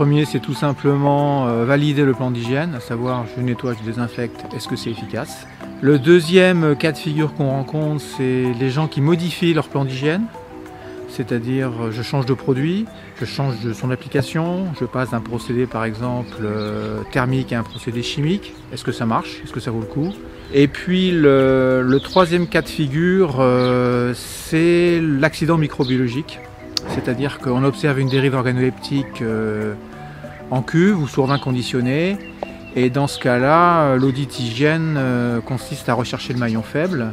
premier, c'est tout simplement valider le plan d'hygiène, à savoir je nettoie, je désinfecte, est-ce que c'est efficace. Le deuxième cas de figure qu'on rencontre, c'est les gens qui modifient leur plan d'hygiène. C'est-à-dire je change de produit, je change de son application, je passe d'un procédé par exemple thermique à un procédé chimique. Est-ce que ça marche? Est-ce que ça vaut le coup? Et puis le troisième cas de figure, c'est l'accident microbiologique. C'est-à-dire qu'on observe une dérive organoleptique en cuve ou sous vin conditionné. Et dans ce cas-là, l'audit hygiène consiste à rechercher le maillon faible.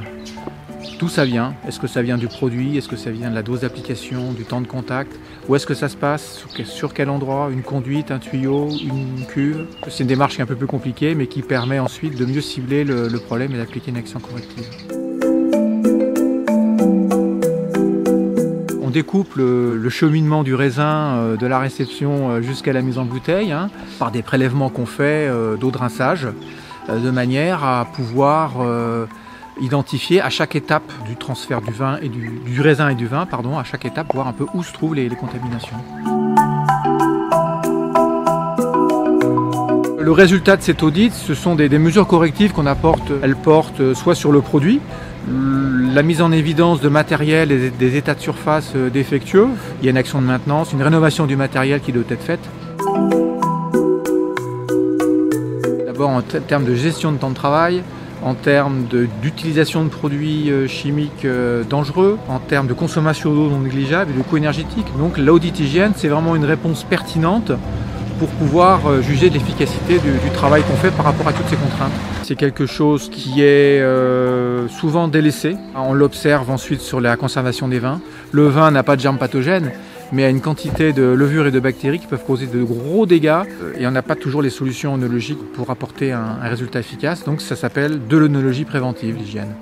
D'où ça vient? Est-ce que ça vient du produit? Est-ce que ça vient de la dose d'application, du temps de contact? Où est-ce que ça se passe? Sur quel endroit? Une conduite, un tuyau, une cuve? C'est une démarche qui est un peu plus compliquée, mais qui permet ensuite de mieux cibler le problème et d'appliquer une action corrective. On découpe le cheminement du raisin de la réception jusqu'à la mise en bouteille par des prélèvements qu'on fait d'eau de rinçage, de manière à pouvoir identifier à chaque étape du transfert du vin et du raisin et du vin, à chaque étape, voir un peu où se trouvent les contaminations. Le résultat de cet audit, ce sont des mesures correctives qu'on apporte. Elles portent soit sur le produit, la mise en évidence de matériel et des états de surface défectueux. Il y a une action de maintenance, une rénovation du matériel qui doit être faite. D'abord en termes de gestion de temps de travail, en termes d'utilisation de produits chimiques dangereux, en termes de consommation d'eau non négligeable et de coûts énergétiques. Donc l'audit hygiène, c'est vraiment une réponse pertinente pour pouvoir juger de l'efficacité du travail qu'on fait par rapport à toutes ces contraintes. C'est quelque chose qui est souvent délaissé. On l'observe ensuite sur la conservation des vins. Le vin n'a pas de germes pathogènes, mais a une quantité de levures et de bactéries qui peuvent causer de gros dégâts et on n'a pas toujours les solutions œnologiques pour apporter un résultat efficace. Donc ça s'appelle de l'œnologie préventive, l'hygiène.